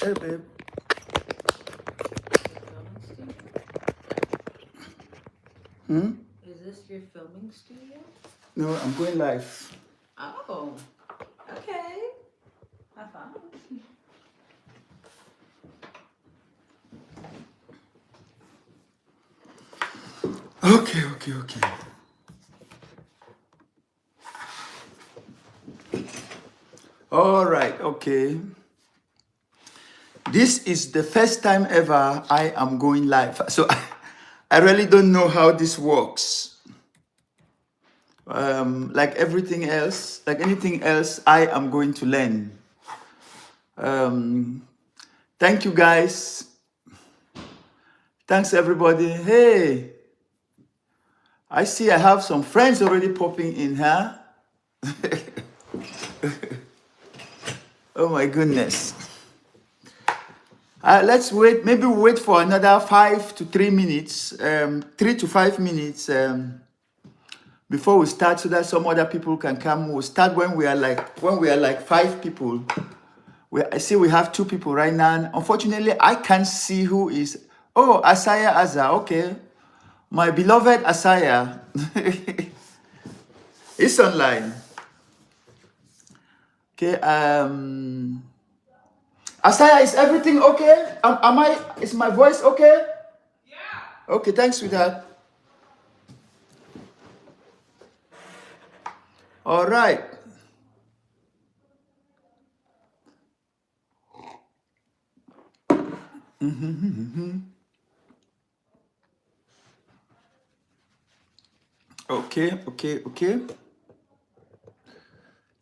Hey, babe. Is this your filming studio? No, I'm going live. Oh, okay. High five. Okay. All right, okay. This is the first time ever I am going live. So I really don't know how this works. Like everything else, like anything else, I am going to learn. Thank you guys. Thanks everybody. Hey, I see I have some friends already popping in, huh? Oh my goodness. Let's wait. Maybe we'll wait for another 5 to 3 minutes, 3 to 5 minutes before we start, so that some other people can come. We'll start when we are like 5 people. I see we have 2 people right now. Unfortunately, I can't see who is. Oh, Asaya Aza. Okay, my beloved Asaya. It's online. Okay. Asaya, is everything okay? Is my voice okay? Yeah. Okay, thanks with that. All right. Okay.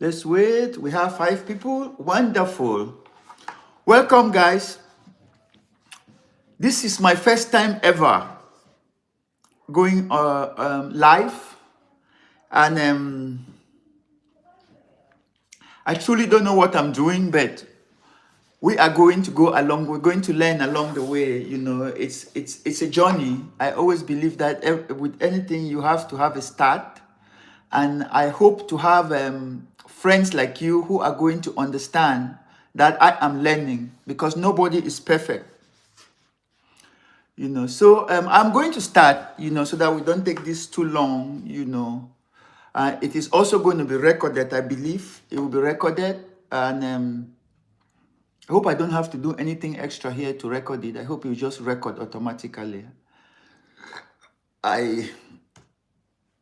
Let's wait. We have 5 people. Wonderful. Welcome, guys. This is my first time ever going live, and I truly don't know what I'm doing, but we are going to go along. We're going to learn along the way. You know, it's a journey. I always believe that with anything you have to have a start, and I hope to have friends like you who are going to understand that I am learning, because nobody is perfect. You know, so I'm going to start. You know, so that we don't take this too long. You know, it is also going to be recorded. I believe it will be recorded, and I hope I don't have to do anything extra here to record it. I hope you just record automatically. I'm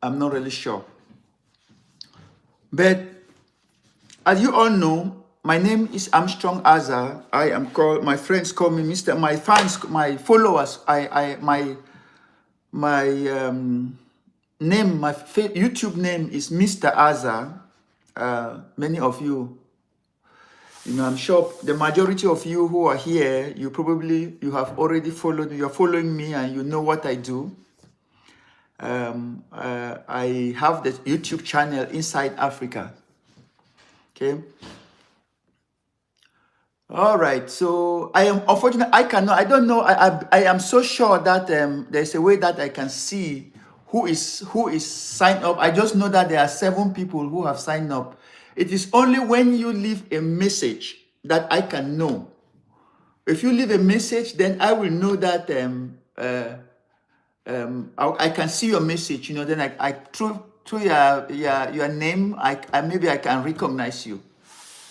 not really sure. But as you all know, my name is Armstrong Aza. I am called, my friends call me Mr. My fans, my followers, my name, my YouTube name is Mr. Aza. Many of you, I'm sure the majority of you who are here, you have already followed, you're following me and you know what I do. I have the YouTube channel Inside Africa. Okay. All right. So I am unfortunate. I don't know. I am so sure that there's a way that I can see who is signed up. I just know that there are 7 people who have signed up. It is only when you leave a message that I can know. If you leave a message, then I will know that I can see your message. You know, then I through your name, I maybe I can recognize you.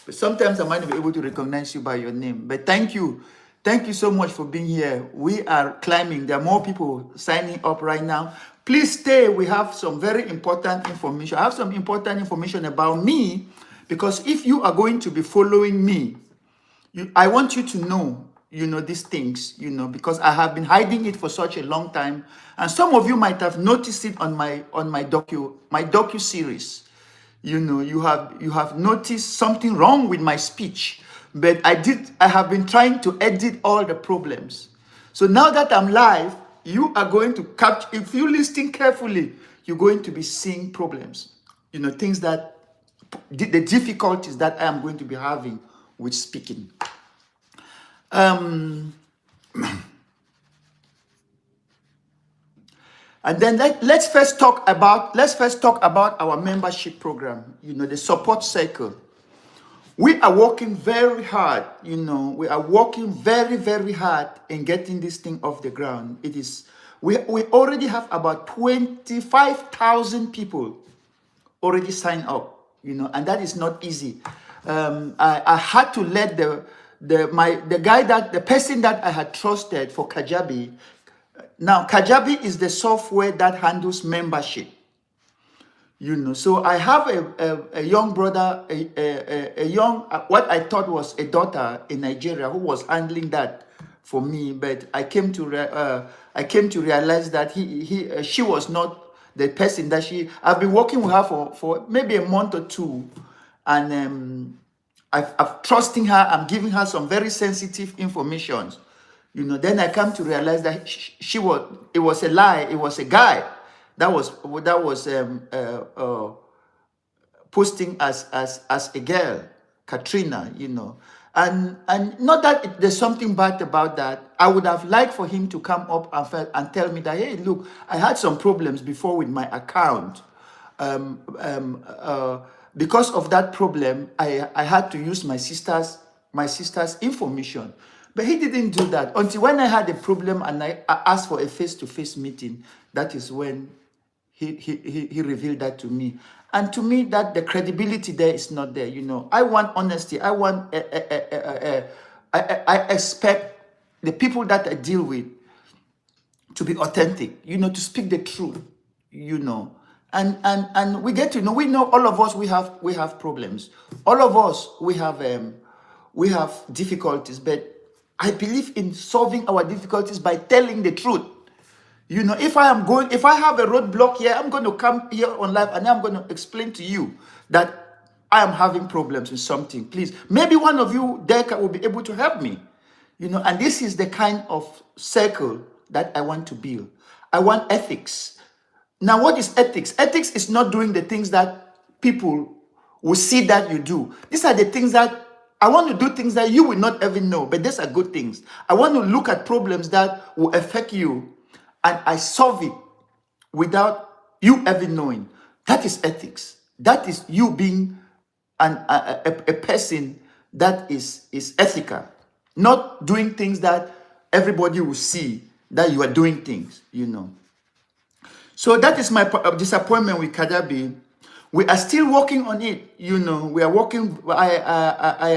But sometimes I might not be able to recognize you by your name. But thank you. Thank you so much for being here. We are climbing. There are more people signing up right now. Please stay. We have some very important information. I have some important information about me, because if you are going to be following me, I want you to know, these things, because I have been hiding it for such a long time. And some of you might have noticed it on my docu series. You have noticed something wrong with my speech, but I have been trying to edit all the problems. So now that I'm live, you are going to capture, if you listen carefully, you're going to be seeing problems, things that the difficulties that I am going to be having with speaking. And then let's first talk about our membership program, the support circle. We are working very hard, you know. We are working very, very hard in getting this thing off the ground. It is, we already have about 25,000 people already signed up, you know, and that is not easy. I had to let the person that I had trusted for Kajabi. Now, Kajabi is the software that handles membership. You know, so I have a young brother, a young, what I thought was a daughter in Nigeria who was handling that for me, but I came to realize that she was not the person that I've been working with her for maybe a month or two, and I've trusting her. I'm giving her some very sensitive information. You know, then I come to realize that it was a lie. It was a guy that was posting as a girl, Katrina, you know. And not that there's something bad about that. I would have liked for him to come up and tell me that, hey, look, I had some problems before with my account. Because of that problem, I had to use my sister's information. But he didn't do that until when I had a problem and I asked for a face-to-face meeting. That is when he revealed that to me. And to me, that the credibility there is not there. You know, I want honesty. I want I expect the people that I deal with to be authentic, you know, to speak the truth, you know. And we get to know, we know all of us, we have problems. All of us, we have difficulties, but I believe in solving our difficulties by telling the truth. You know, if I have a roadblock here, I'm going to come here on live and I'm going to explain to you that I am having problems with something. Please, maybe one of you there will be able to help me. You know, and this is the kind of circle that I want to build. I want ethics. Now, what is ethics? Ethics is not doing the things that people will see that you do. These are the things that I want to do, things that you will not even know, but these are good things. I want to look at problems that will affect you and I solve it without you ever knowing. That is ethics. That is you being a person that is ethical, not doing things that everybody will see that you are doing things, you know. So that is my disappointment with Kajabi. We are still working on it, you know. We are working. I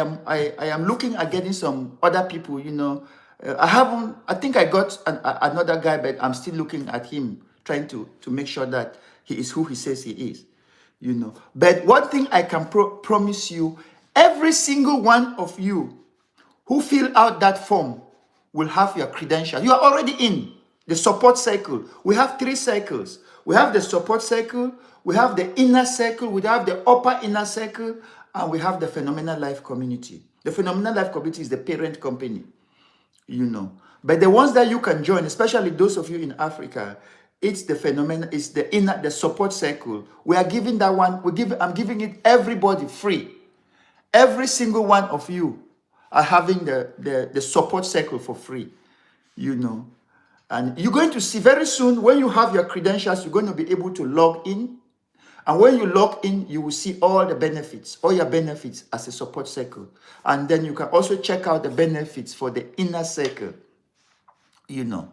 am looking at getting some other people, you know. I think I got another guy, but I'm still looking at him, trying to make sure that he is who he says he is, you know. But one thing I can promise you, every single one of you who fill out that form will have your credentials. You are already in the support circle. We have 3 circles. We have the support circle, we have the inner circle, we have the upper inner circle, and we have the Phenomenal Life community. The Phenomenal Life community is the parent company, you know. But the ones that you can join, especially those of you in Africa, it's the phenomenon, it's the support circle. We are giving that one, I'm giving it everybody free. Every single one of you are having the support circle for free, you know. And you're going to see very soon, when you have your credentials, you're going to be able to log in. And when you log in, you will see all the benefits, all your benefits as a support circle. And then you can also check out the benefits for the inner circle, you know.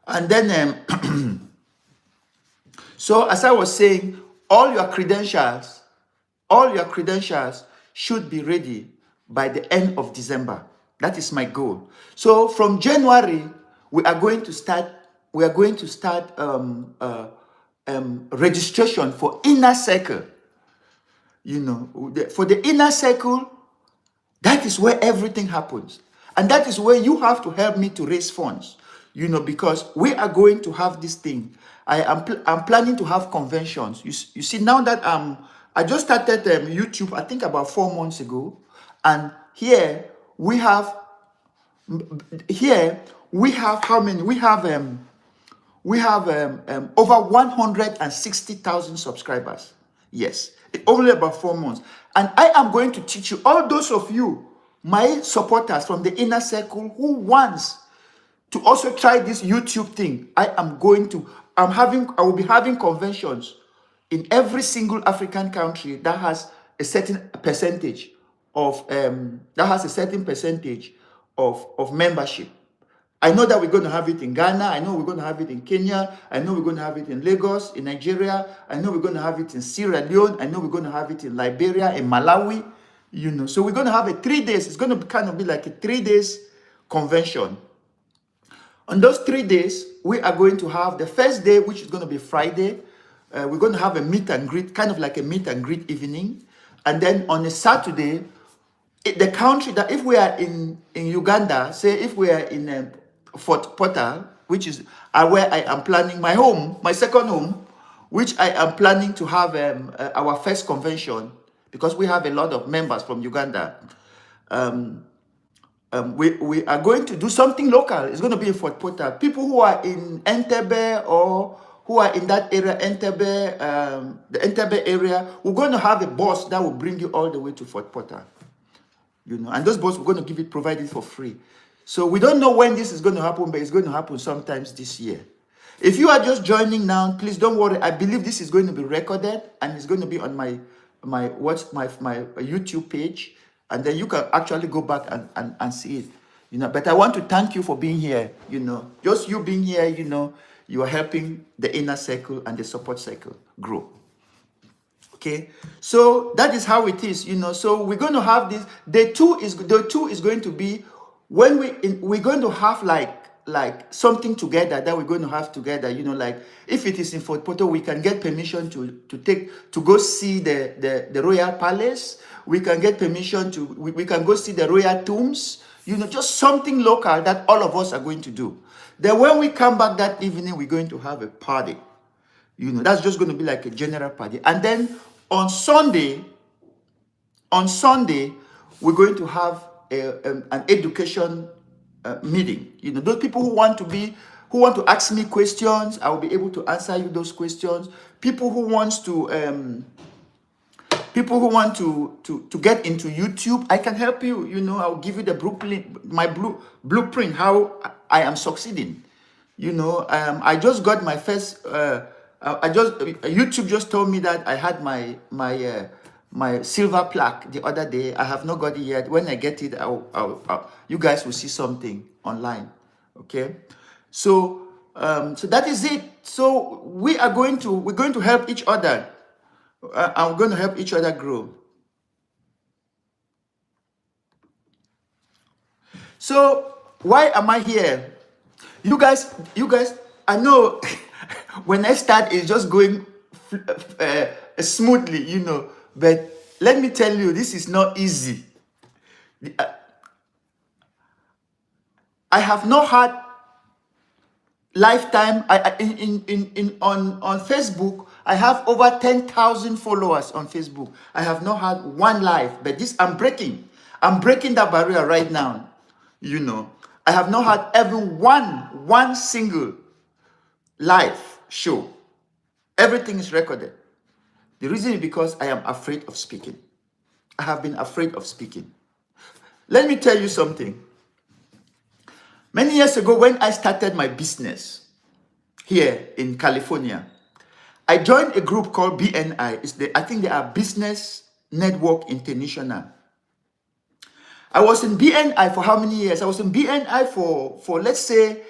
And then, so as I was saying, all your credentials should be ready by the end of December. That is my goal. So from January, we are going to start registration for inner circle. You know, for the inner circle, that is where everything happens. And that is where you have to help me to raise funds, you know, because we are going to have this thing. I'm planning to have conventions. You see, now that I just started YouTube, I think about 4 months ago. And here we have how many? We have over 160,000 subscribers. Yes, only about 4 months. And I am going to teach you, all those of you, my supporters from the inner circle who wants to also try this YouTube thing. I will be having conventions in every single African country that has a certain percentage that has a certain percentage of membership. I know that we're going to have it in Ghana. I know we're going to have it in Kenya. I know we're going to have it in Lagos, in Nigeria. I know we're going to have it in Sierra Leone. I know we're going to have it in Liberia, in Malawi. So we're going to have a 3 days. It's going to kind of be like a 3 days convention. On those 3 days, we are going to have the first day, which is going to be Friday. We're going to have a meet and greet, kind of like a meet and greet evening. And then on a Saturday, the country that if we are in Uganda, say if we are in Fort Portal, which is where I am planning my home, my second home, which I am planning to have our first convention, because we have a lot of members from Uganda. We are going to do something local. It's going to be in Fort Portal. People who are in Entebbe or who are in that area, Entebbe, the Entebbe area, we're going to have a bus that will bring you all the way to Fort Portal. And those buses, we're going to provide it for free. So we don't know when this is going to happen, but it's going to happen sometimes this year. If you are just joining now, please don't worry. I believe this is going to be recorded and it's going to be on my YouTube page, and then you can actually go back and see it. But I want to thank you for being here. Just you being here, you are helping the inner circle and the support circle grow. Okay, so that is how it is. So we're going to have this. Day two is going to be when we're going to have like something together that we're going to have together. Like if it is in Fort Portal, we can get permission to go see the royal palace. We can get permission we can go see the royal tombs. Just something local that all of us are going to do. Then when we come back that evening, we're going to have a party. That's just going to be like a general party. And then on Sunday, we're going to have an education meeting. Those people who want to ask me questions, I will be able to answer you those questions. People who want to get into YouTube, I can help you. I'll give you the blueprint how I am succeeding. I just got my first. YouTube just told me that I had my silver plaque the other day. I have not got it yet. When I get it, you guys will see something online. Okay, so that is it. So we're going to help each other. I'm going to help each other grow. So why am I here? You guys, I know when I start, it's just going smoothly, but let me tell you, this is not easy. I have not had lifetime. On Facebook, I have over 10,000 followers on Facebook. I have not had one live, but I'm breaking that barrier right now. I have not had even one single live show. Everything is recorded. The reason is because I am afraid of speaking. I have been afraid of speaking. Let me tell you something. Many years ago, when I started my business here in California, I joined a group called BNI. I think they are Business Network International. I was in BNI for how many years? I was in BNI for let's say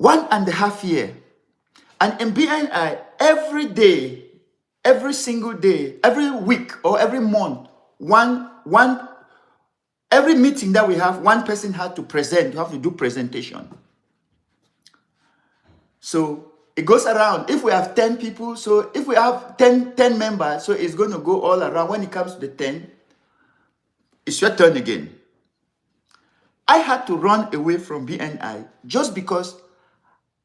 1.5 years. And in BNI, every day, every single day, every week or every month, every meeting that we have, one person had to present. You have to do presentation. So it goes around. If we have 10 people, so if we have 10 members, so it's going to go all around. When it comes to the 10, it's your turn again. I had to run away from BNI just because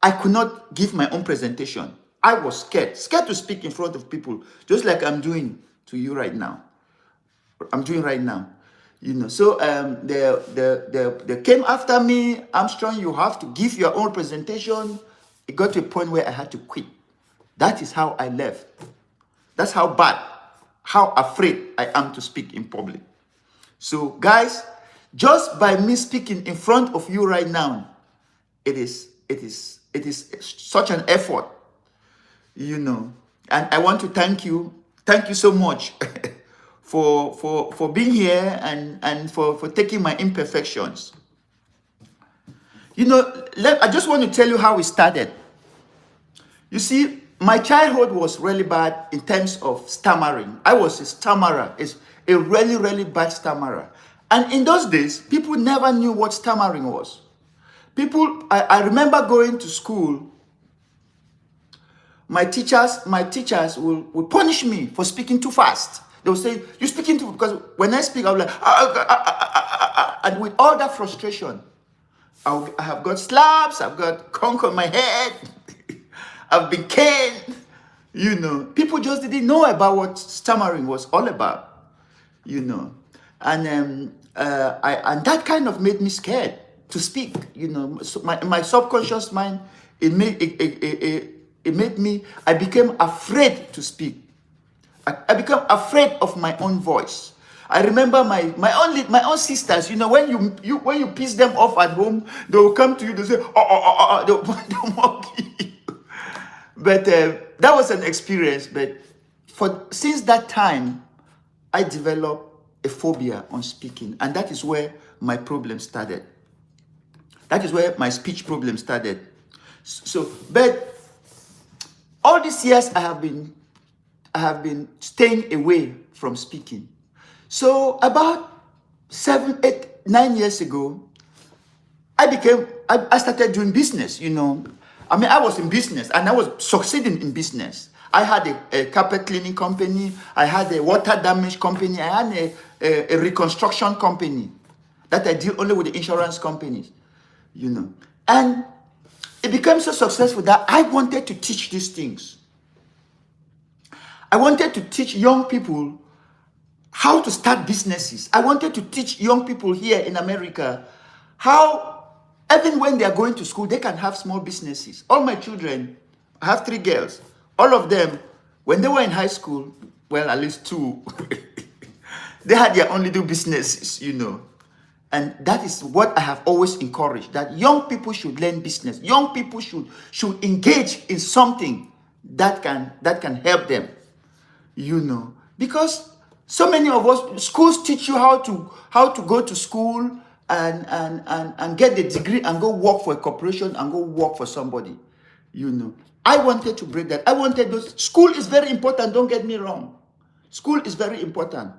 I could not give my own presentation. I was scared to speak in front of people, just like I'm doing to you right now. So they came after me. Armstrong, you have to give your own presentation. It got to a point where I had to quit. That is how I left. That's how bad, how afraid I am to speak in public. So guys, just by me speaking in front of you right now, it is such an effort, And I want to thank you so much for being here and for taking my imperfections. You know, I just want to tell you how it started. You see, my childhood was really bad in terms of stammering. I was a stammerer, is a really, really bad stammerer. And in those days, people never knew what stammering was. I remember going to school. My teachers will punish me for speaking too fast. They will say, "You're speaking too," because when I speak, I'm like, and with all that frustration, I have got slaps, I've got conch on my head, I've been caned. You know, people just didn't know about what stammering was all about. You know, and and that kind of made me scared to speak. You know, so my subconscious mind, it made me. I became afraid to speak. I became afraid of my own voice. I remember my own sisters. You know, when you piss them off at home, they will come to you. They say, they'll mock you. But that was an experience. But since that time, I developed a phobia on speaking, and that is where my problem started. That is where my speech problem started. So, but all these years I have been staying away from speaking. So about 7, 8, 9 years ago, I started doing business, you know. I mean, I was in business and I was succeeding in business. I had a carpet cleaning company. I had a water damage company. I had a reconstruction company that I deal only with the insurance companies, you know. And it became so successful that I wanted to teach these things. I wanted to teach young people how to start businesses. I wanted to teach young people here in America how, even when they are going to school, they can have small businesses. All my children, I have 3 girls. All of them, when they were in high school, well, at least 2, they had their own little businesses, you know. And that is what I have always encouraged, that young people should learn business. Young people should engage in something that can help them, you know. Because so many of us, schools teach you how to go to school and get the degree and go work for a corporation and go work for somebody, you know. I wanted to break that. I wanted those. School is very important, don't get me wrong. School is very important.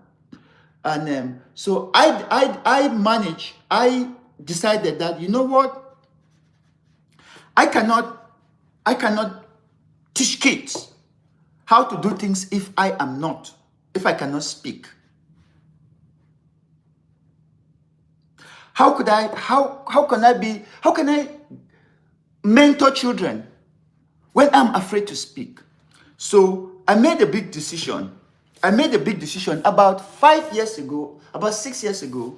And so I decided that, you know what, I cannot teach kids how to do things if I cannot speak. How can I mentor children when I'm afraid to speak? So I made a big decision. About 5 years ago, about 6 years ago,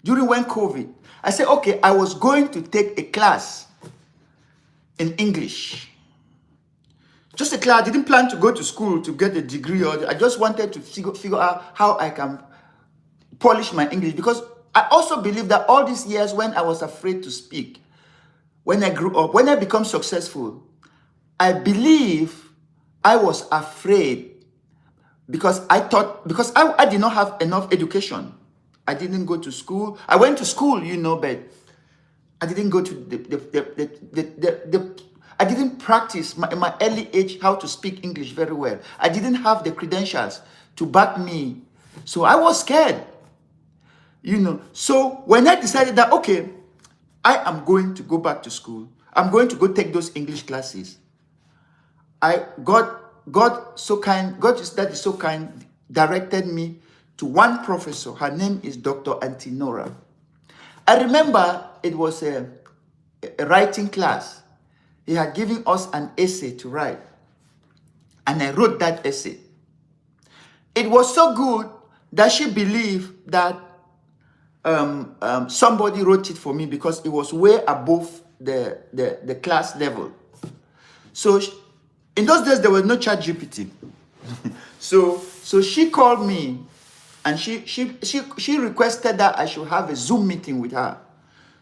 during when COVID. I said, okay, I was going to take a class in English. Just a class. I didn't plan to go to school to get a degree, or I just wanted to figure out how I can polish my English, because I also believe that all these years when I was afraid to speak, when I grew up, when I become successful, I believe I was afraid because I did not have enough education. I didn't go to school. I went to school, you know, but I didn't go to I didn't practice in my early age how to speak English very well. I didn't have the credentials to back me. So I was scared, you know. So when I decided that, okay, I am going to go back to school, I'm going to go take those English classes, God that is so kind, directed me to one professor. Her name is Dr. Antinora. I remember it was a writing class. He had given us an essay to write, and I wrote that essay. It was so good that she believed that somebody wrote it for me, because it was way above the class level. So in those days, there was no ChatGPT. so she called me, and she requested that I should have a Zoom meeting with her.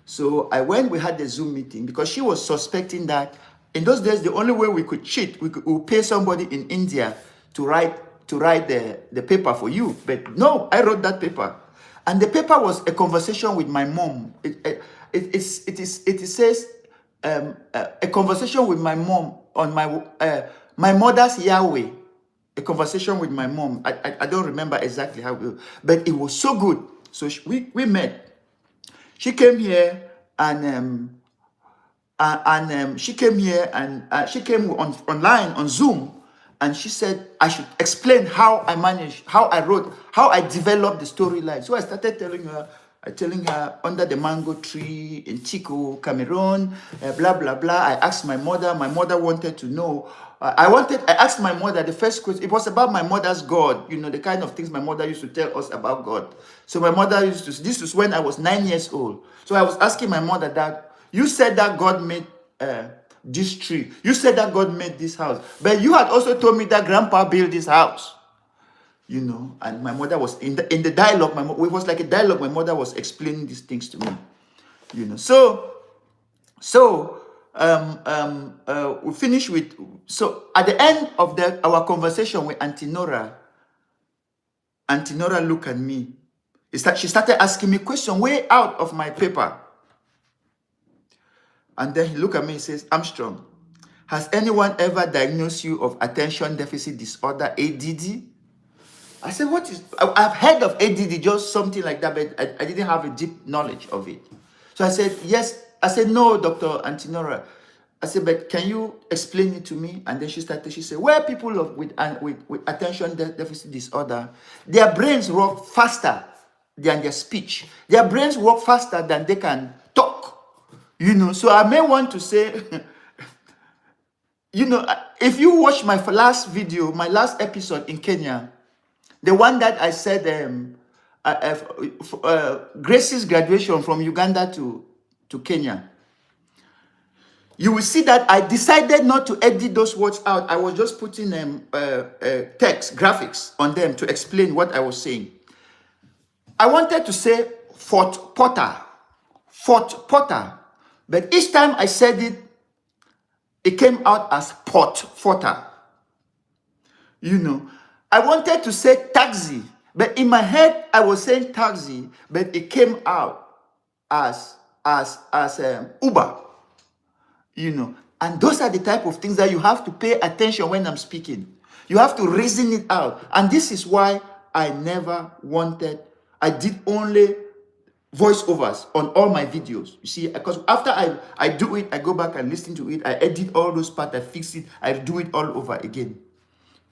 So I went, we had the Zoom meeting, because she was suspecting that in those days, the only way we could cheat, we would pay somebody in India to write to write the paper for you. But no, I wrote that paper. And the paper was a conversation with my mom. It says a conversation with my mom on my mother's Yahweh. A conversation with my mom. I don't remember exactly how, but it was so good. So we met. She came here and she came here and she came online on Zoom, and she said I should explain how I managed, how I wrote, how I developed the storyline. So I started telling her under the mango tree in Chico, Cameroon, blah blah blah. I asked my mother. My mother wanted to know. I asked my mother the first question. It was about my mother's God. You know, the kind of things my mother used to tell us about God. So my mother used to. This was when I was 9 years old. So I was asking my mother that. You said that God made this tree. You said that God made this house. But you had also told me that Grandpa built this house. You know, and my mother was in the dialogue. It was like a dialogue. My mother was explaining these things to me. You know, so we finished with. So at the end of our conversation with Auntie Nora looked at me. She started asking me questions way out of my paper. And then he looked at me and says, Armstrong, has anyone ever diagnosed you of attention deficit disorder, ADD? I said, what is, I've heard of ADD, just something like that, but I didn't have a deep knowledge of it. So I said, yes. I said, no, Dr. Antinora. I said, but can you explain it to me? And then she said, well, people with attention deficit disorder, their brains work faster than their speech. Their brains work faster than they can talk. You know, so I may want to say, you know, if you watch my last video, my last episode in Kenya, the one that I said, Grace's graduation from Uganda to Kenya, you will see that I decided not to edit those words out. I was just putting text, graphics on them to explain what I was saying. I wanted to say Fort Potter. But each time I said it, it came out as Port Forter. You know, I wanted to say taxi, but in my head I was saying taxi, but it came out as Uber. You know, and those are the type of things that you have to pay attention when I'm speaking. You have to reason it out, and this is why I did only voiceovers on all my videos. You see, because after I do it, I go back and listen to it, I edit all those parts, I fix it, I do it all over again.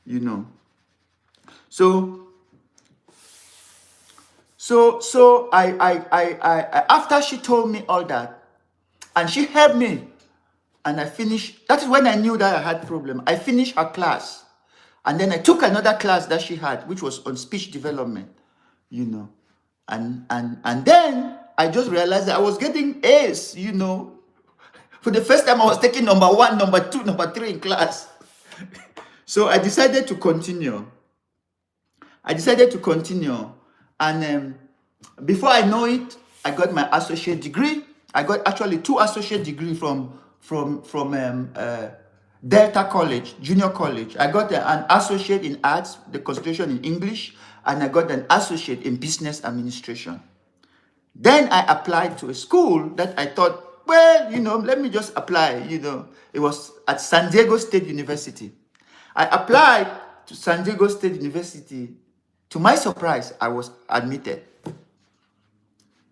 You know. So I after she told me all that, and she helped me, and I finished. That is when I knew that I had problem. I finished her class, and then I took another class that she had, which was on speech development. You know. And then I just realized that I was getting A's, you know. For the first time, I was taking number 1, number 2, number 3 in class. So I decided to continue. And before I know it, I got my associate degree. I got actually 2 associate degrees from Delta College, Junior College. I got an associate in arts, the concentration in English, and I got an associate in business administration. Then I applied to a school that I thought, well, you know, let me just apply, you know. It was at San Diego State University. I applied to San Diego State University. To my surprise, I was admitted,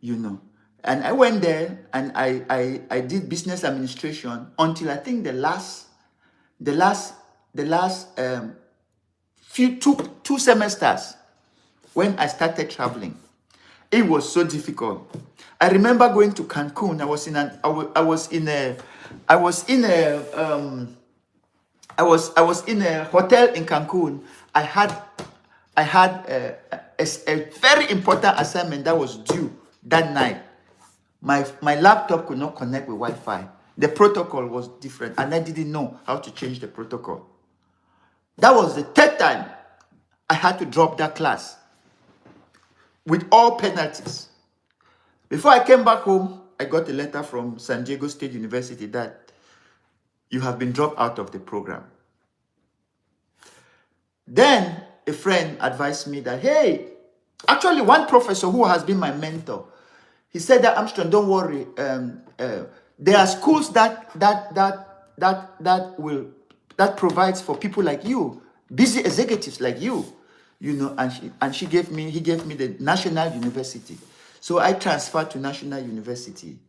you know. And I went there and I did business administration until I think the last two semesters when I started traveling. It was so difficult. I remember going to Cancun. I was in a hotel in Cancun. I had a very important assignment that was due that night. My laptop could not connect with Wi-Fi. The protocol was different, and I didn't know how to change the protocol. That was the 3rd time I had to drop that class with all penalties. Before I came back home, I got a letter from San Diego State University that you have been dropped out of the program. Then a friend advised me that, hey, actually one professor who has been my mentor, he said that, Armstrong, don't worry. There are schools that provides for people like you, busy executives like you, and he gave me the National University. So I transferred to National University,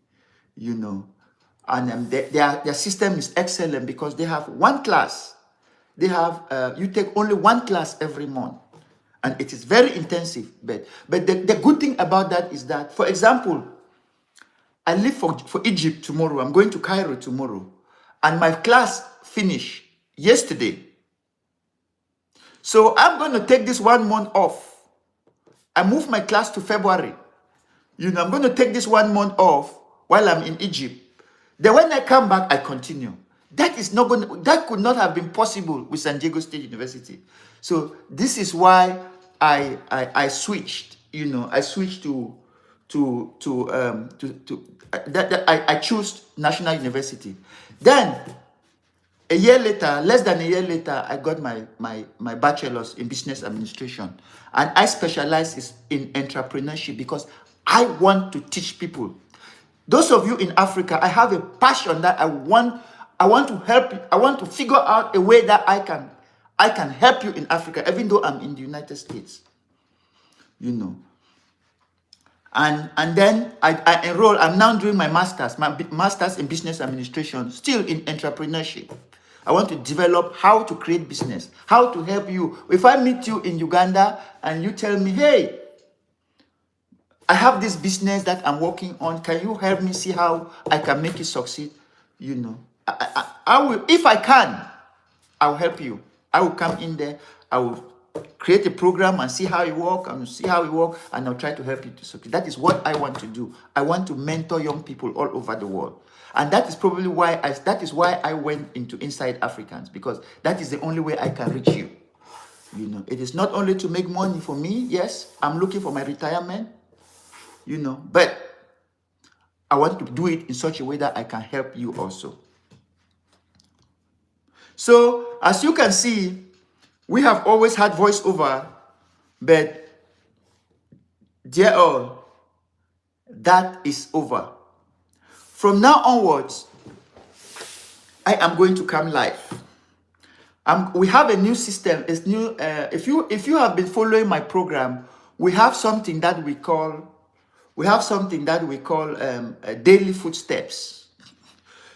and their system is excellent because they have one class. They have you take only one class every month, and it is very intensive. But the good thing about that is that, for example, I leave for Egypt tomorrow. I'm going to Cairo tomorrow, and my class finished yesterday. So I'm going to take this 1 month off. I move my class to February. I'm going to take this 1 month off while I'm in Egypt. Then when I come back, I continue. That could not have been possible with San Diego State University. So this is why I switched. I switched I chose National University. Then a year later, less than a year later, I got my bachelor's in business administration, and I specialize in entrepreneurship because I want to teach people. Those of you in Africa, I have a passion that I want to help you. I want to figure out a way that I can help you in Africa, even though I'm in the United States. And then I enroll. I'm now doing my master's in business administration, still in entrepreneurship. I want to develop how to create business, how to help you. If I meet you in Uganda and you tell me, hey, I have this business that I'm working on, can you help me see how I can make it succeed? I will, if I can, I'll help you. I will come in there, I will create a program and see how it works, and I'll try to help you to succeed. That is what I want to do. I want to mentor young people all over the world. And that is probably why I went into Inside Africans, because that is the only way I can reach you. It is not only to make money for me. Yes, I'm looking for my retirement, but I want to do it in such a way that I can help you also. So, as you can see, we have always had voiceover, but dear all, that is over. From now onwards, I am going to come live. We have a new system. It's new. If you have been following my program, we have something that we call daily footsteps.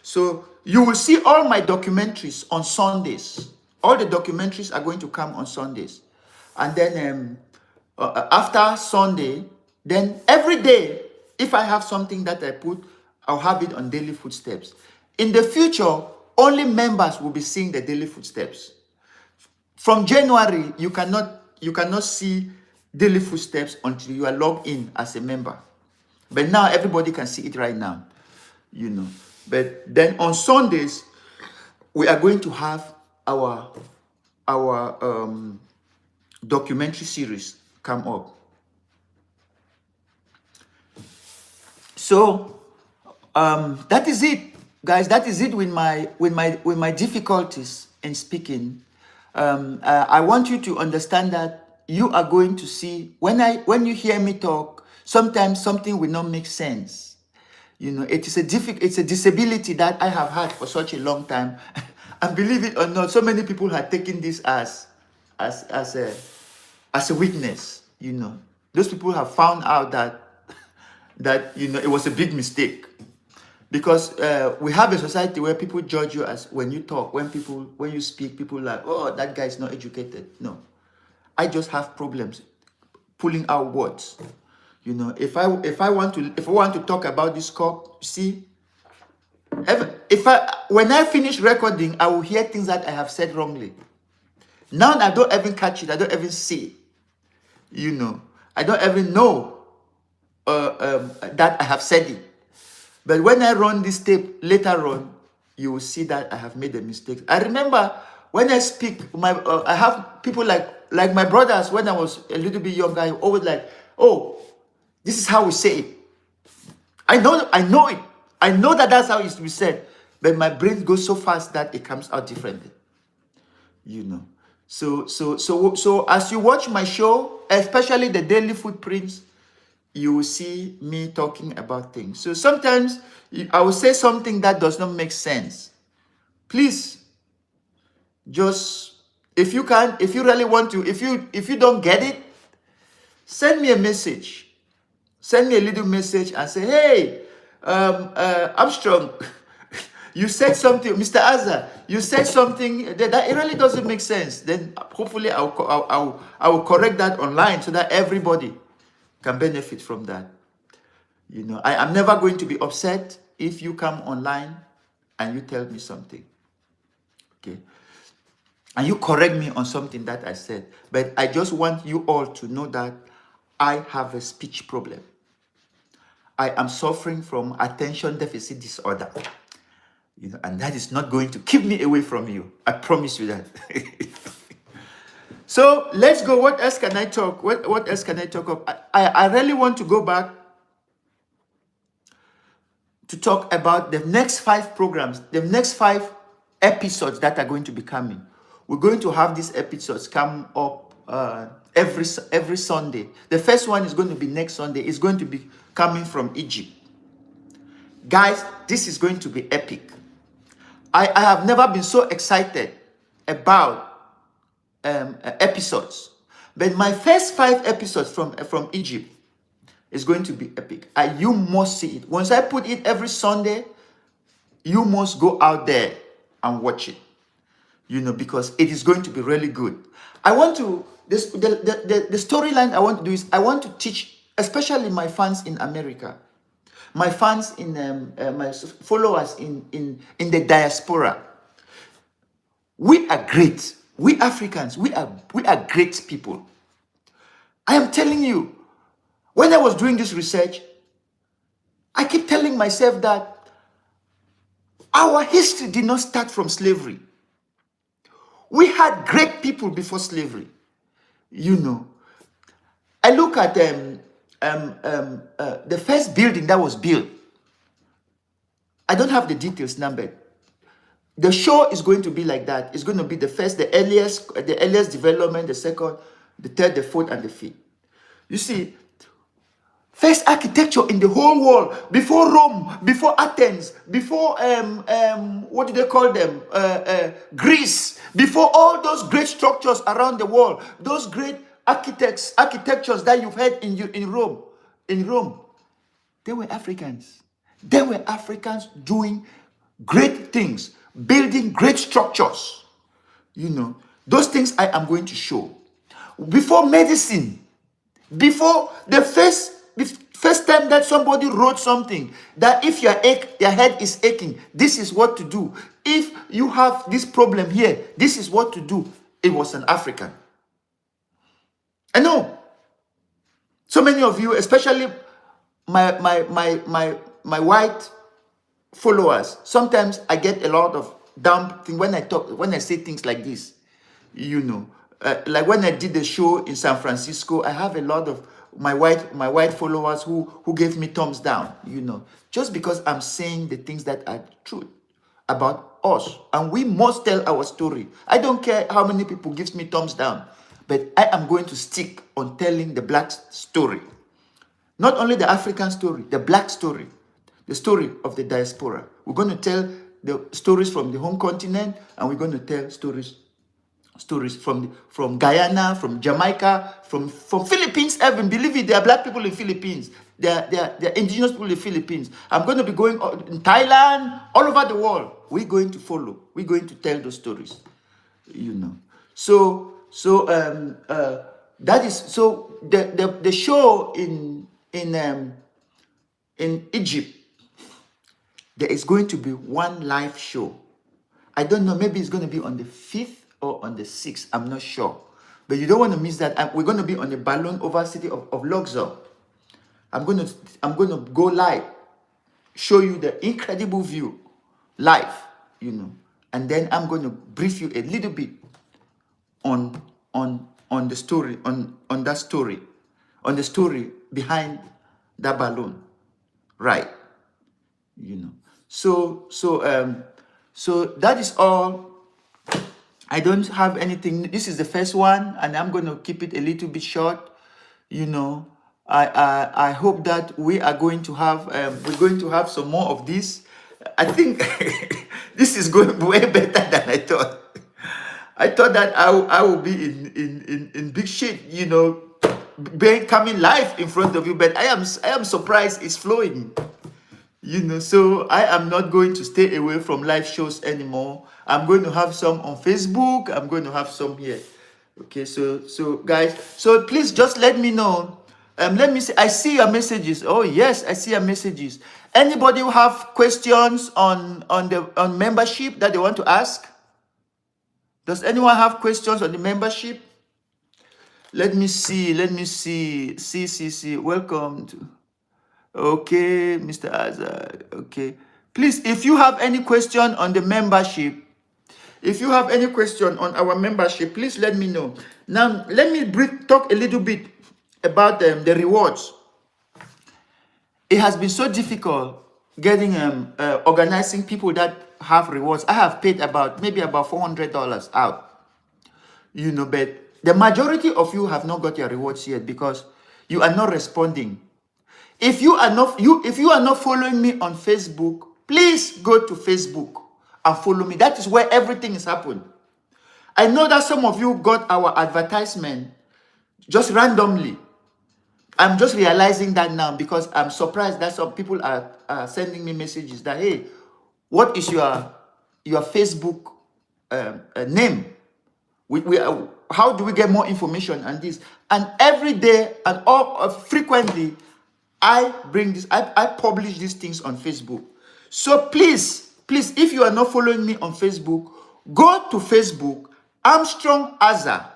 So you will see all my documentaries on Sundays. All the documentaries are going to come on Sundays. And then after Sunday, then every day, if I have something that I put, I'll have it on Daily Footsteps. In the future, only members will be seeing the Daily Footsteps. From January, you cannot see Daily Footsteps until you are logged in as a member. But now everybody can see it right now, But then on Sundays, we are going to have our documentary series come up. So that is it, guys. That is it with my difficulties in speaking. I want you to understand that you are going to see when you hear me talk, sometimes something will not make sense. It's a disability that I have had for such a long time. And believe it or not, so many people have taken this as a weakness. Those people have found out that it was a big mistake, because we have a society where people judge you as when you talk, when you speak, people like, oh, that guy is not educated. No, I just have problems pulling out words. If I want to talk about this cup, see, when I finish recording, I will hear things that I have said wrongly. Now I don't even catch it. I don't even see it. I don't even know that I have said it. But when I run this tape later on, you will see that I have made a mistake. I remember when I speak, I have people like my brothers. When I was a little bit younger, I always like, oh, this is how we say it. I know it. I know that that's how it used to be said. But my brain goes so fast that it comes out differently. So as you watch my show, especially the Daily Footprints, you will see me talking about things. So sometimes I will say something that does not make sense. Please, just if you can, if you really want to, if you don't get it, send me a message. Send me a little message and say, hey, Armstrong, you said something, Mr. Azza, you said something that it really doesn't make sense. Then hopefully I will correct that online so that everybody can benefit from that. You know, I am never going to be upset if you come online and you tell me something. Okay. And you correct me on something that I said. But I just want you all to know that I have a speech problem. I am suffering from attention deficit disorder. You know, and that is not going to keep me away from you. I promise you that. So let's go. What else can I talk? What else can I talk of? I really want to go back to talk about the next 5 programs, the next 5 episodes that are going to be coming. We're going to have these episodes come up every Sunday. The first one is going to be next Sunday. It's going to be coming from Egypt. Guys, this is going to be epic. I have never been so excited about episodes. But my first 5 episodes from Egypt is going to be epic. You must see it. Once I put it every Sunday, you must go out there and watch it. You know, because it is going to be really good. I want to, the storyline I want to do is I want to teach, especially my fans in America, my fans in my followers in the diaspora. We are great. We Africans, we are great people. I am telling you, when I was doing this research, I keep telling myself that our history did not start from slavery. We had great people before slavery. You know, I look at the first building that was built. I don't have the details numbered. The show is going to be like that. It's going to be the first, the earliest development, the second, the third, the fourth, and the fifth. You see, first architecture in the whole world, before Rome, before Athens, before what do they call them? Greece, before all those great structures around the world, those great architectures that you've heard in Rome, they were Africans. They were Africans doing great things, building great structures. You know, those things I am going to show. Before medicine, before the first time that somebody wrote something, that if your head is aching, this is what to do. If you have this problem here, this is what to do. It was an African. I know. So many of you, especially my white followers, sometimes I get a lot of dumb thing when I say things like this. You know, like when I did the show in San Francisco, I have a lot of my white followers who gave me thumbs down. You know, just because I'm saying the things that are true about us, and we must tell our story. I don't care how many people gives me thumbs down, but I am going to stick on telling the black story. Not only the African story, the black story, the story of the diaspora. We're going to tell the stories from the home continent, and we're going to tell stories from Guyana, from Jamaica, from Philippines. Even believe it, there are black people in Philippines. There are indigenous people in Philippines. I'm going to be going in Thailand, all over the world. We're going to follow. We're going to tell those stories. You know. So that is so the show in Egypt. There is going to be one live show. I don't know, maybe it's going to be on the 5th or on the 6th. I'm not sure. But you don't want to miss that. We're going to be on the balloon over city of Luxor. I'm going to go live, show you the incredible view live, you know. And then I'm going to brief you a little bit on the story, on that story, on the story behind that balloon, right? You know. So that is all I don't have anything. This is the first one, and I'm going to keep it a little bit short. You know, I hope that we are going to have we're going to have some more of this. I think this is going way better than I thought. I thought that I will be in big shit, you know, coming live in front of you, but I am surprised it's flowing. You know, so I am not going to stay away from live shows anymore. I'm going to have some on Facebook. I'm going to have some here. Okay, so guys, so please just let me know. Let me see. I see your messages. Oh yes, I see your messages. Anybody who have questions on membership that they want to ask? Does anyone have questions on the membership? Let me see. Let me see. See. Welcome to. Okay, Mr. Azad. Okay. Please, if you have any question on the membership, if you have any question on our membership, please let me know. Now, let me talk a little bit about the rewards. It has been so difficult getting organizing people that have rewards. I have paid maybe about $400 out, you know, but the majority of you have not got your rewards yet because you are not responding. If you are not following me on Facebook, please go to Facebook and follow me. That is where everything is happening. I know that some of you got our advertisement just randomly. I'm just realizing that now because I'm surprised that some people are sending me messages that, hey, what is your Facebook name? How do we get more information on this? And every day and frequently, I publish these things on Facebook. So please, if you are not following me on Facebook, go to Facebook, Armstrong Azar.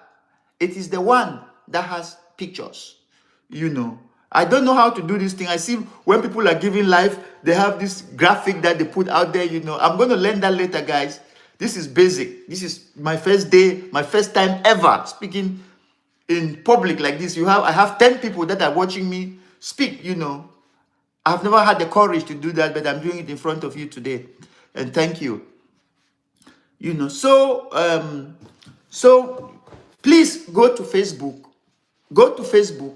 It is the one that has pictures. You know, I don't know how to do this thing. I see when people are giving live, they have this graphic that they put out there. You know, I'm going to learn that later, guys. This is basic. This is my first day, my first time ever speaking in public like this. I have 10 people that are watching me speak, you know. I've never had the courage to do that, but I'm doing it in front of you today. And thank you. You know, so please go to Facebook. Go to Facebook.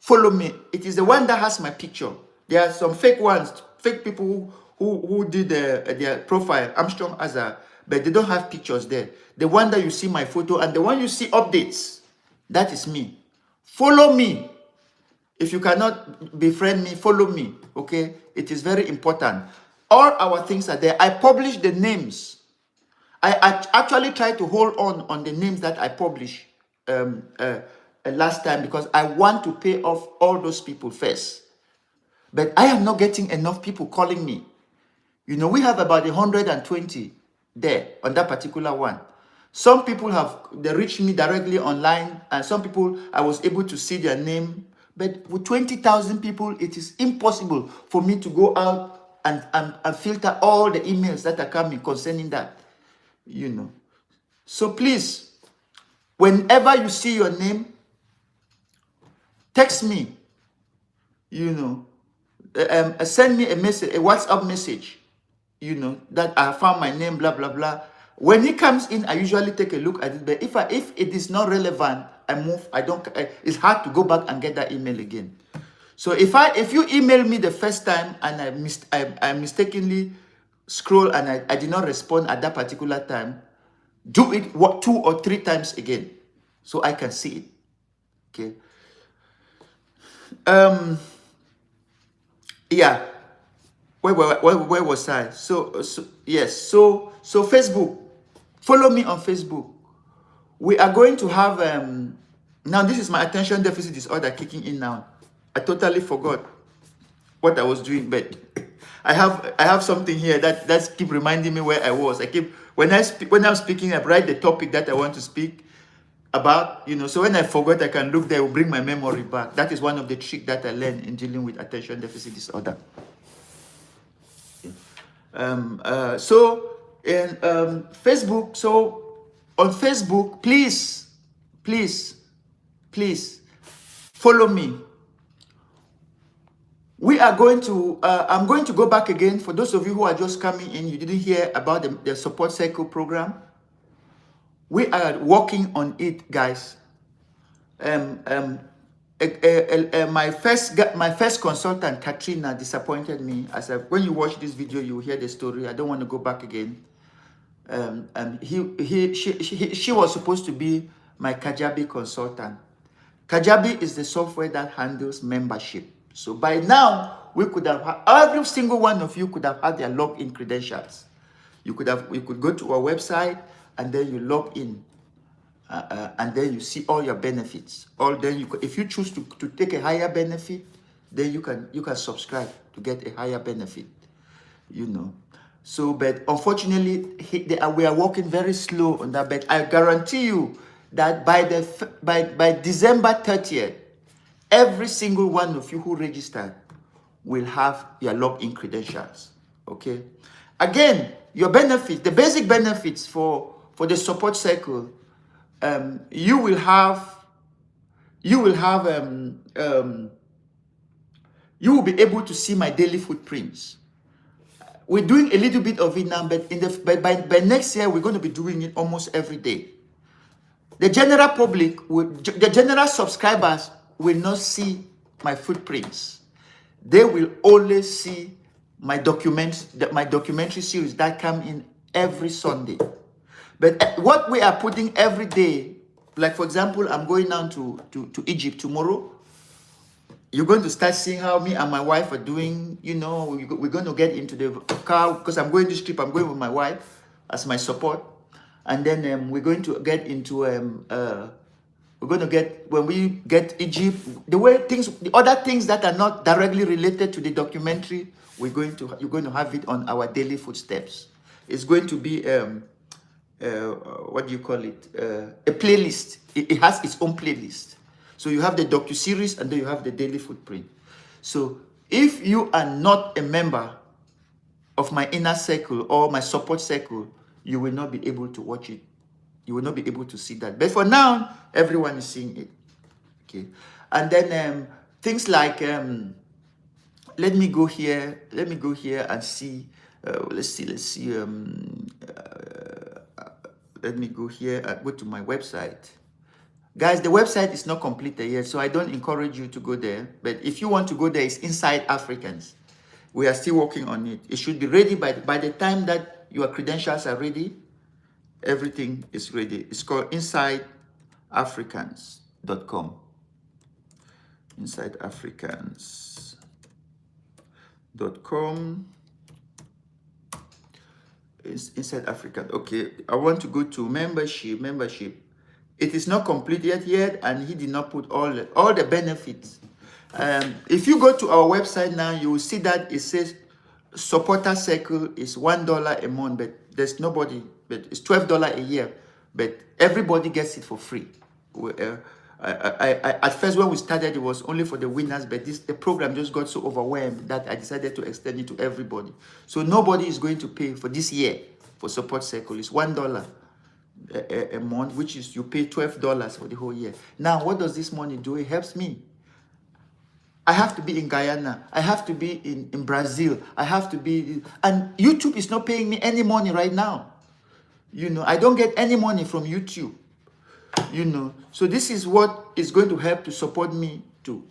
Follow me. It is the one that has my picture. There are some fake ones, fake people who did their profile, Armstrong Azar, but they don't have pictures there. The one that you see my photo and the one you see updates, that is me. Follow me. If you cannot befriend me, follow me, okay? It is very important. All our things are there. I publish the names. I actually try to hold on the names that I publish last time because I want to pay off all those people first. But I am not getting enough people calling me. You know, we have about 120 there on that particular one. Some people they reached me directly online, and some people I was able to see their name. But with 20,000 people, it is impossible for me to go out and filter all the emails that are coming concerning that, you know. So please, whenever you see your name, text me, you know, send me a message, a WhatsApp message, you know, that I found my name, blah, blah, blah. When it comes in, I usually take a look at it, but if it is not relevant, I move. It's hard to go back and get that email again. So if you email me the first time and I mistakenly scroll and I did not respond at that particular time, do it 2 or 3 times again so I can see it. Okay. Yeah. Where was I? So yes. So Facebook. Follow me on Facebook. We are going to have now this is my attention deficit disorder kicking in now. I totally forgot what I was doing, but I have something here that keep reminding me where I was. When I'm speaking, I write the topic that I want to speak about, you know. So when I forgot, I can look there, it will bring my memory back. That is one of the tricks that I learned in dealing with attention deficit disorder. Facebook. So on Facebook, please follow me. We are going to, I'm going to go back again. For those of you who are just coming in, you didn't hear about the support cycle program. We are working on it, guys. My first consultant, Katrina, disappointed me. I said, when you watch this video, you will hear the story. I don't want to go back again. She was supposed to be my Kajabi consultant. Kajabi is the software that handles membership. So by now, we could have, every single one of you could have had their login credentials. You could go to our website and then you log in. And then you see all your benefits. If you choose to take a higher benefit, then you can subscribe to get a higher benefit. You know. So, but unfortunately, we are working very slow on that. But I guarantee you that by December 30th, every single one of you who registered will have your login credentials. Okay. Again, your benefits, the basic benefits for the support circle. You will be able to see my daily footprints. We're doing a little bit of it now, but by next year we're going to be doing it almost every day. The general public, the general subscribers will not see my footprints. They will only see my documentary series that come in every Sunday. But what we are putting every day, like for example, I'm going down to Egypt tomorrow. You're going to start seeing how me and my wife are doing. You know, we're going to get into the car because I'm going this trip. I'm going with my wife as my support. And then we're going to get into, when we get Egypt, the other things that are not directly related to the documentary, you're going to have it on our daily footsteps. It's going to be, what do you call it? A playlist. It has its own playlist. So you have the docu-series and then you have the daily footprint. So if you are not a member of my inner circle or my support circle, you will not be able to watch it. You will not be able to see that. But for now, everyone is seeing it. Okay. And then things like, let me go here and see, let's see. Let me go here and go to my website. Guys, the website is not completed yet, so I don't encourage you to go there. But if you want to go there, it's Inside Africans. We are still working on it. It should be ready by the time that your credentials are ready. Everything is ready. It's called InsideAfricans.com. InsideAfricans.com. It's Inside Africa. Okay, I want to go to membership. It is not completed yet, and he did not put all the benefits. If you go to our website now, you will see that it says supporter circle is $1 a month, but there's nobody. But it's $12 a year, but everybody gets it for free. At first, when we started, it was only for the winners, but the program just got so overwhelmed that I decided to extend it to everybody. So nobody is going to pay for this year for support circle. It's $1 a month, which is you pay $12 for the whole year. Now, what does this money do? It helps me. I have to be in Guyana. I have to be in Brazil. I have to be, and YouTube is not paying me any money right now. You know, I don't get any money from YouTube. You know, so this is what is going to help to support me to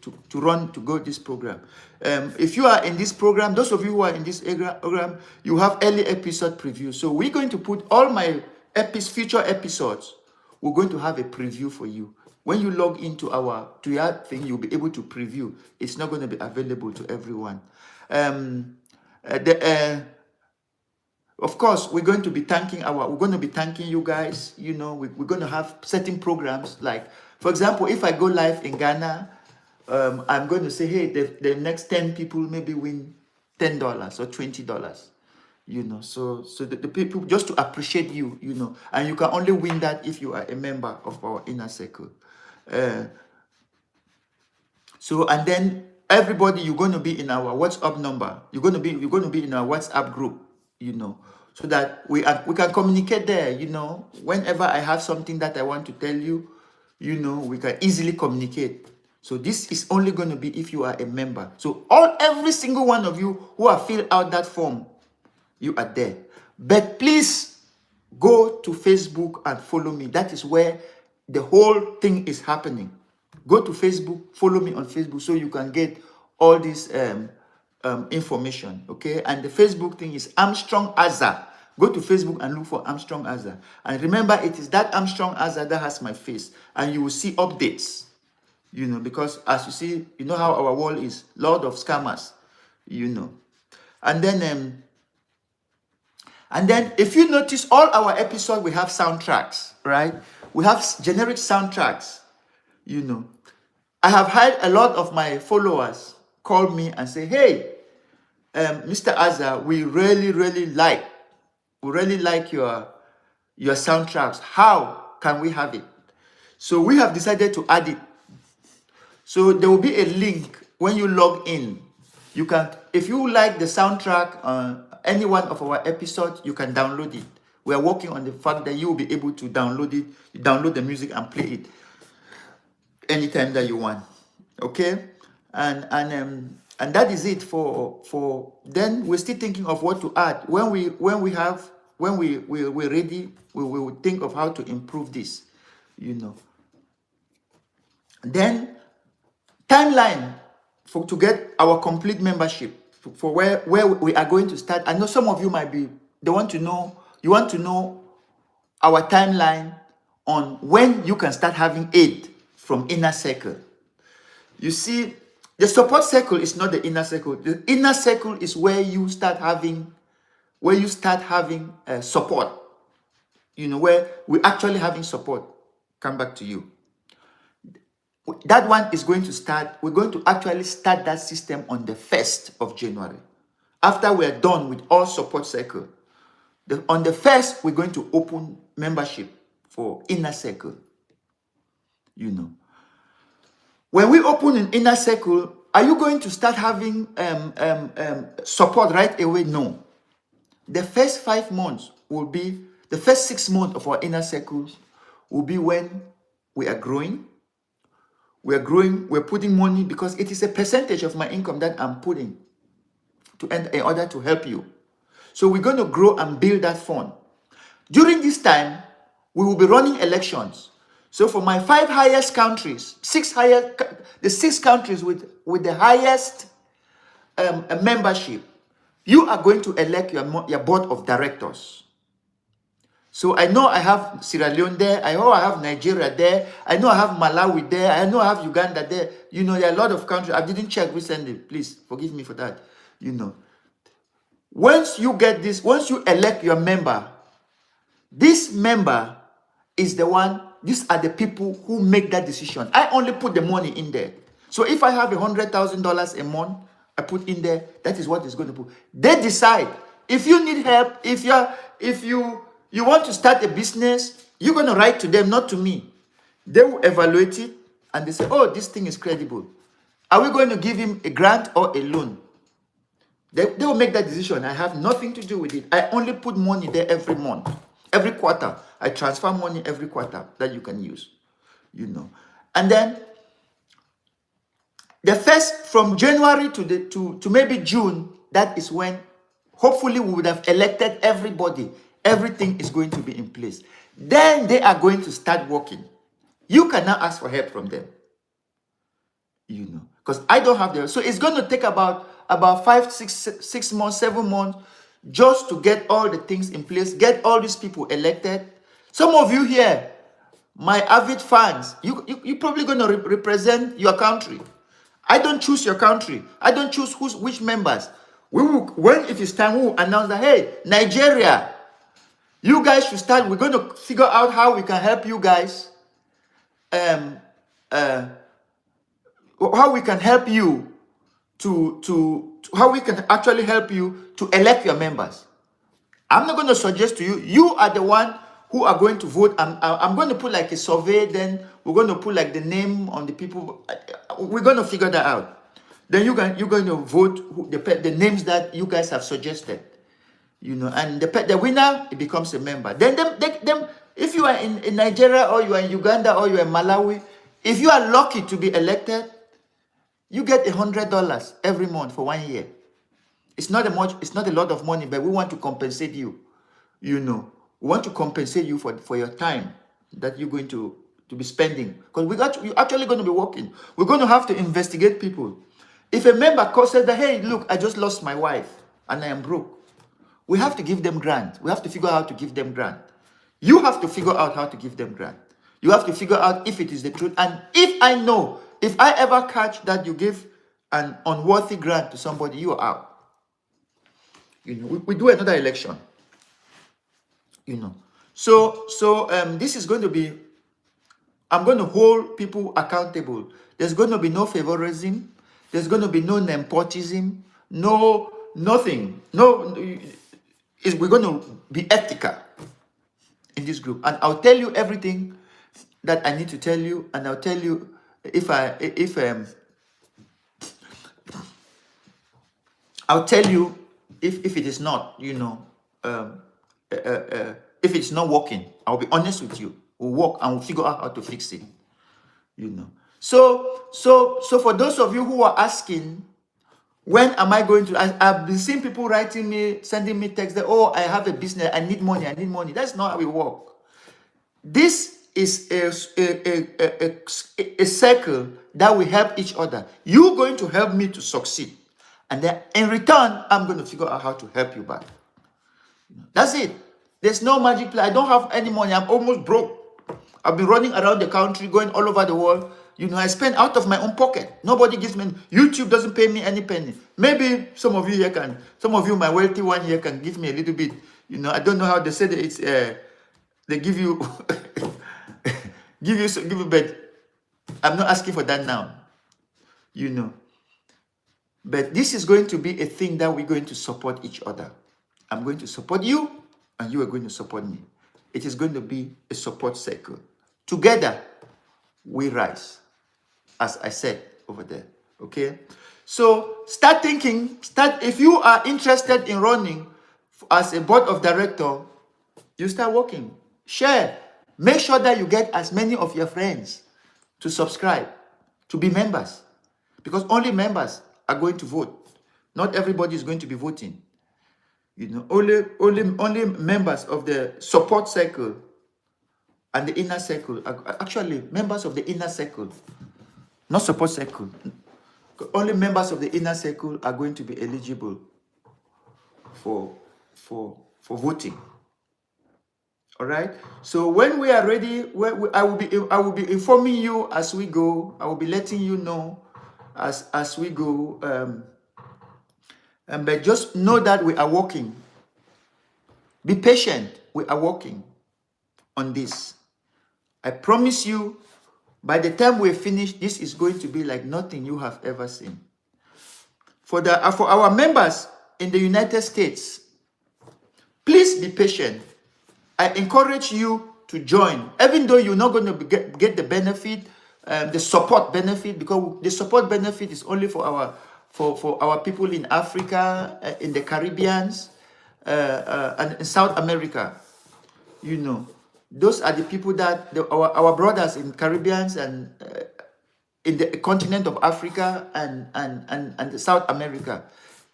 go this program. If you are in this program, those of you who are in this program, you have early episode preview. So we're going to put all my future episodes. We're going to have a preview for you. When you log into your thing, you'll be able to preview. It's not going to be available to everyone. Of course, we're going to be thanking you guys. You know, we're going to have certain programs. Like, for example, if I go live in Ghana, I'm going to say, hey, the next 10 people maybe win $10 or $20. You know, so the people, just to appreciate you, you know, and you can only win that if you are a member of our inner circle. So, and then everybody, you're going to be in our WhatsApp number. You're going to be in our WhatsApp group, you know, so that we can communicate there. You know, whenever I have something that I want to tell you, you know, we can easily communicate. So this is only going to be if you are a member. So every single one of you who have filled out that form, you are there. But please, go to Facebook and follow me. That is where the whole thing is happening. Go to Facebook, follow me on Facebook so you can get all this information, okay? And the Facebook thing is Armstrong Azza. Go to Facebook and look for Armstrong Azza. And remember, it is that Armstrong Azza that has my face. And you will see updates, you know, because as you see, you know how our world is, lot of scammers, you know. And then if you notice, all our episodes, we have soundtracks, right? We have generic soundtracks, you know. I have had a lot of my followers call me and say, hey, Mr. Azza, we really like your soundtracks. How can we have it? So we have decided to add it. So there will be a link when you log in. You can, if you like the soundtrack on any one of our episodes, you can download it. We are working on the fact that you will be able to download it, download the music and play it anytime that you want. Okay? And that is it for then we're still thinking of what to add. When we're ready, we will think of how to improve this, you know. Then timeline to get our complete membership for where we are going to start. I know some of you might be, you want to know our timeline on when you can start having aid from Inner Circle. You see, the support circle is not the inner circle. The inner circle is where you start having support. You know, where we're actually having support. Come back to you. That one is going to start. We're going to actually start that system on the 1st of January. After we're done with all support circle. On the 1st, we're going to open membership for Inner Circle. You know. When we open an Inner Circle, are you going to start having support right away? No. The first 5 months will be, the first 6 months of our Inner Circles will be when we are growing. We're putting money because it is a percentage of my income that I'm putting in order to help you. So we're going to grow and build that fund. During this time, we will be running elections. So for my 5 highest countries, the 6 countries with the highest membership, you are going to elect your board of directors. So I know I have Sierra Leone there. I know I have Nigeria there. I know I have Malawi there. I know I have Uganda there. You know, there are a lot of countries. I didn't check recently. Please forgive me for that. You know, once you get this, once you elect your member, this member is the one. These are the people who make that decision. I only put the money in there. So if I have $100,000 a month, I put in there. That is what is going to put. They decide. If you need help, if you want to start a business, you're going to write to them, not to me. They will evaluate it and they say, oh, this thing is credible. Are we going to give him a grant or a loan? They will make that decision. I have nothing to do with it. I only put money there every month, every quarter. I transfer money every quarter that you can use, you know. And then the first, from January to maybe June, that is when hopefully we would have elected everybody. Everything is going to be in place. Then they are going to start working. You cannot ask for help from them, you know, because I don't have the. So it's going to take about 5, 6 months, 7 months just to get all the things in place, get all these people elected. Some of you here, my avid fans, you're probably going to represent your country. I don't choose your country. I don't choose which members. We will, when it is time, we will announce that, hey, Nigeria, you guys should start. We're going to figure out how we can help you guys. How we can help you how we can actually help you to elect your members. I'm not going to suggest to you. You are the one who are going to vote. I'm going to put like a survey. Then we're going to put like the name on the people. We're going to figure that out. Then you're going to vote the names that you guys have suggested. You know, and the winner, it becomes a member. Then if you are in Nigeria or you are in Uganda or you are in Malawi, if you are lucky to be elected, you get $100 every month for 1 year. It's not a lot of money, but we want to compensate you, you know, We want to compensate you for your time that you're going to be spending. Because you're actually going to be working. We're going to have to investigate people. If a member calls says that, hey, look, I just lost my wife and I am broke, we have to give them grant. We have to figure out how to give them grant. You have to figure out how to give them grant. You have to figure out if it is the truth. And if I ever catch that you give an unworthy grant to somebody, you are out. We do another election. So this is going to be, I'm going to hold people accountable. There's going to be no favorism. There's going to be no nepotism. Nothing. We're going to be ethical in this group. And I'll tell you everything that I need to tell you. And I'll tell you I'll tell you if it is not, if it's not working. I'll be honest with you. We'll work and we'll figure out how to fix it. So for those of you who are asking, when am I going to? I've been seeing people writing me, sending me texts that, oh, I have a business, I need money. That's not how we work. This is a circle that we help each other. You're going to help me to succeed. And then in return, I'm going to figure out how to help you back. That's it. There's no magic play. I don't have any money. I'm almost broke. I've been running around the country, going all over the world. I spend out of my own pocket. Nobody gives me. YouTube doesn't pay me any penny. Maybe some of you, my wealthy one here can give me a little bit. I don't know how they say that it's. They give you, give you, but I'm not asking for that now. But this is going to be a thing that we're going to support each other. I'm going to support you, and you are going to support me. It is going to be a support circle. Together, we rise, as I said over there. Okay? So start thinking. If you are interested in running as a board of director, you start working. Share. Make sure that you get as many of your friends to subscribe, to be members. Because only members are going to vote. Not everybody is going to be voting. Only members of the support circle and the inner circle are actually members of the inner circle, not support circle. Only members of the inner circle are going to be eligible for voting. All right. So when we are ready, I will be informing you as we go. I will be letting you know as we go. But just know that we are working. Be patient. We are working on this. I promise you, by the time we finish, this is going to be like nothing you have ever seen. For our members in the United States, please be patient. I encourage you to join, even though you're not going to get the benefit, the support benefit, because the support benefit is only for our people in Africa, in the Caribbean, and in South America. Those are the people that our brothers in Caribbean and in the continent of Africa and South America.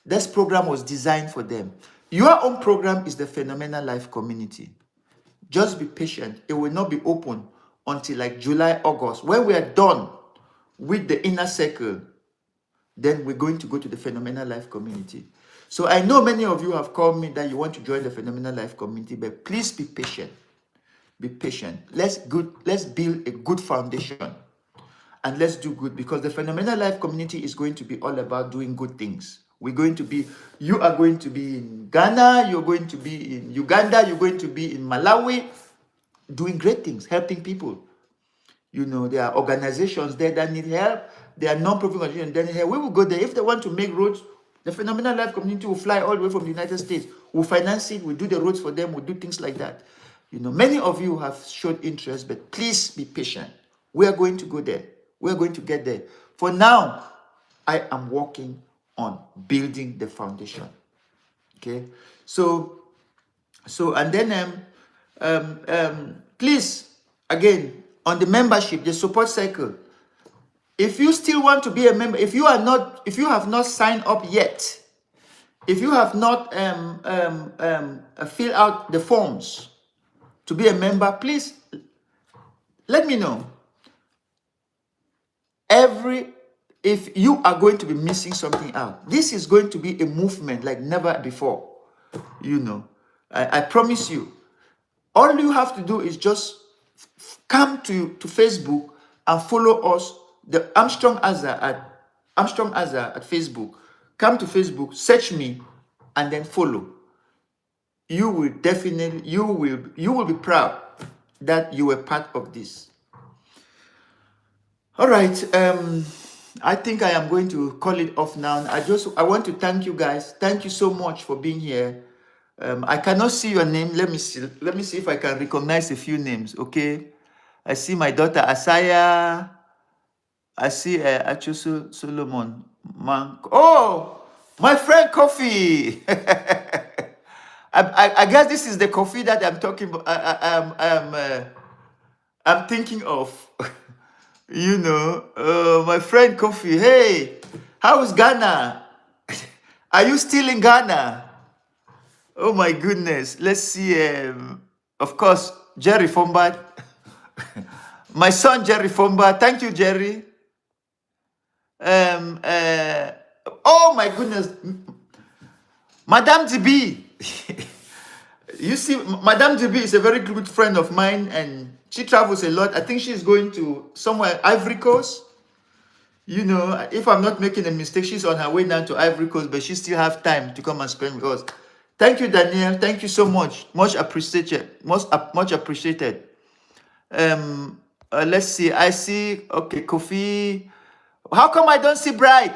This program was designed for them. Your own program is the Phenomenal Life Community. Just be patient. It will not be open until like July, August. When we are done with the inner circle, then we're going to go to the Phenomenal Life Community. So I know many of you have called me that you want to join the Phenomenal Life Community, but please be patient. Be patient. Let's build a good foundation. And let's do good, because the Phenomenal Life Community is going to be all about doing good things. You are going to be in Ghana, you're going to be in Uganda, you're going to be in Malawi, doing great things, helping people. There are organizations there that need help. There are non-profit organizations that need help. We will go there. If they want to make roads, the Phenomenal Life Community will fly all the way from the United States. We'll finance it, we'll do the roads for them, we'll do things like that. Many of you have showed interest, but please be patient. We are going to go there. We are going to get there. For now, I am working on building the foundation. Okay? So and then please, again, on the membership, the support cycle, if you still want to be a member, if you have not signed up yet, if you have not filled out the forms, to be a member, please let me know. If you are going to be missing something out, this is going to be a movement like never before. I promise you. All you have to do is just come to Facebook and follow us, the Armstrong Azar at Facebook. Come to Facebook, search me, and then follow. You will be proud that you were part of this. All right. I think I am going to call it off now. I want to thank you guys. Thank you so much for being here. I cannot see your name. Let me see if I can recognize a few names. Okay. I see my daughter Asaya. I see Achusu Solomon. Oh, my friend Kofi. I guess this is the Kofi that I'm talking about. I'm thinking of. My friend Kofi. Hey, how is Ghana? Are you still in Ghana? Oh my goodness. Let's see. Of course, Jerry Fombard. My son Jerry Fombard. Thank you, Jerry. Oh my goodness. Madame DB. You see, Madame DB is a very good friend of mine, and she travels a lot. I think she's going to somewhere, Ivory Coast. If I'm not making a mistake, she's on her way down to Ivory Coast, but she still have time to come and spend with us. Thank you, Daniel. Thank you so much. Much appreciated. Much appreciated. Let's see. I see. Okay, Kofi. How come I don't see Bright?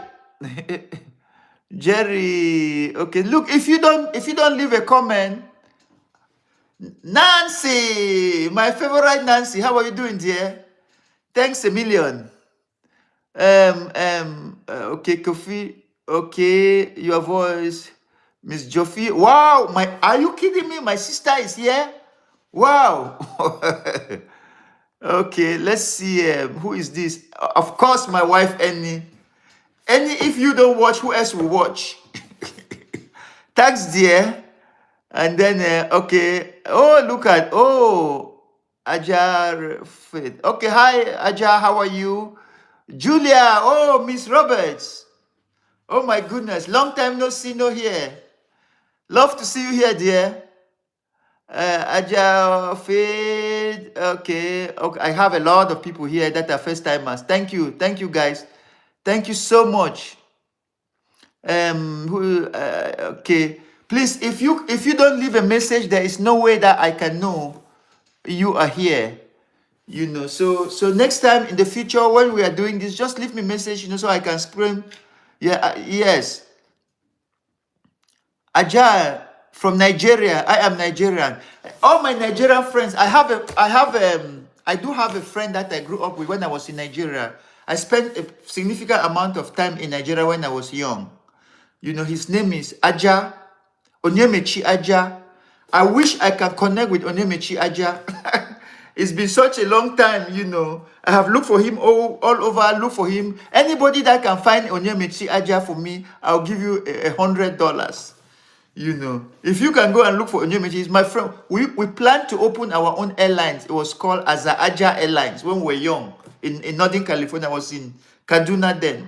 Jerry. Okay, look. If you don't leave a comment, Nancy, my favorite Nancy. How are you doing, dear? Thanks a million. Okay, Kofi. Okay, your voice, Miss Joffy. Wow, are you kidding me? My sister is here. Wow. Okay, let's see. Who is this? Of course, my wife, Annie. Annie, if you don't watch, who else will watch? Thanks, dear. And then, okay. Oh, look at, Ajar Faith. Okay, hi, Ajar, how are you? Julia, oh, Miss Roberts. Oh, my goodness. Long time no see, no hear. Love to see you here, dear. Ajar Faith. Okay. I have a lot of people here that are first timers. Thank you, guys. Thank you so much. Okay. Please, if you don't leave a message, there is no way that I can know you are here. So next time in the future when we are doing this, just leave me a message, so I can scream. Yeah, yes. Ajay from Nigeria. I am Nigerian. All my Nigerian friends. I do have a friend that I grew up with when I was in Nigeria. I spent a significant amount of time in Nigeria when I was young. His name is Aja. Onyemechi Aja. I wish I can connect with Onyemechi Aja. It's been such a long time, I have looked for him all over, look for him. Anybody that can find Onyemechi Aja for me, I'll give you $100. If you can go and look for Onyemechi, he's my friend. We planned to open our own airlines. It was called Aja Airlines when we were young in Northern California. I was in Kaduna then.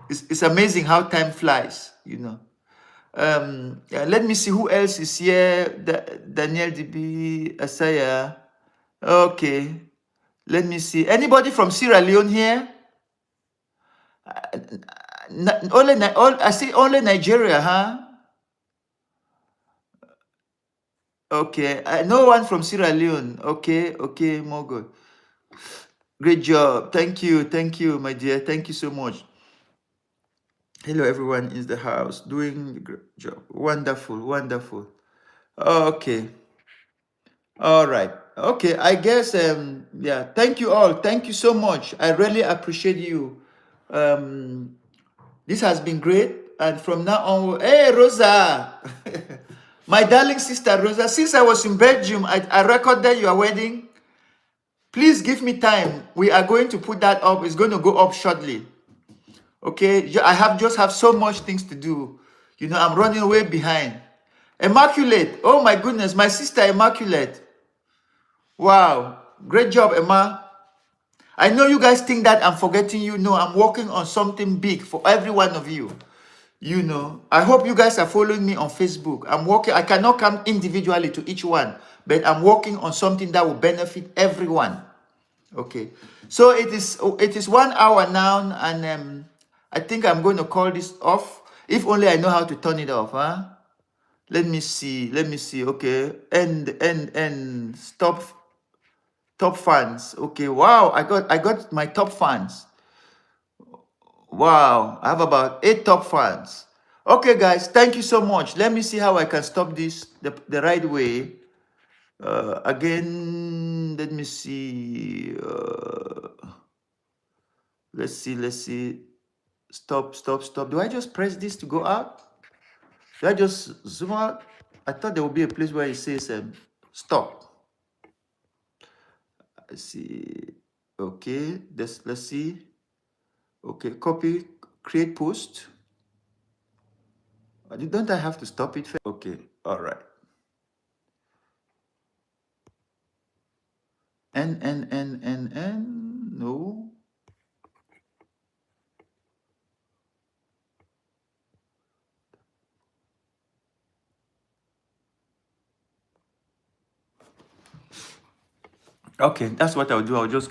It's amazing how time flies, Let me see who else is here. Daniel DB, Asaya. Okay. Let me see. Anybody from Sierra Leone here? I see only Nigeria, huh? Okay. No one from Sierra Leone. Okay, Mogo. Great job. Thank you, my dear. Thank you so much. Hello, everyone in the house. Doing a great job. Wonderful. Okay. All right. Okay. I guess, yeah. Thank you all. Thank you so much. I really appreciate you. This has been great. And from now on, hey, Rosa. My darling sister, Rosa. Since I was in Belgium, I recorded your wedding. Please give me time. We are going to put that up. It's going to go up shortly. Okay, I just have so much things to do. I'm running way behind. Immaculate. Oh my goodness, my sister Immaculate. Wow. Great job, Emma. I know you guys think that I'm forgetting you. No, I'm working on something big for every one of you. You know, I hope you guys are following me on Facebook. I'm working, I cannot come individually to each one, but I'm working on something that will benefit everyone. Okay. So it is 1 hour now, and I think I'm going to call this off. If only I know how to turn it off, huh? Let me see. Okay. And stop top fans. Okay. Wow, I got my top fans. Wow, I have about 8 top fans. Okay, guys, thank you so much. Let me see how I can stop this the right way. Again, let me see. Let's see. Stop. Do I just press this to go out? Do I just zoom out? I thought there would be a place where it says stop. Let's see. Okay, let's see. Okay, copy, create post. Don't I have to stop it? Okay, all right. And no. Okay, that's what I'll do. I'll just get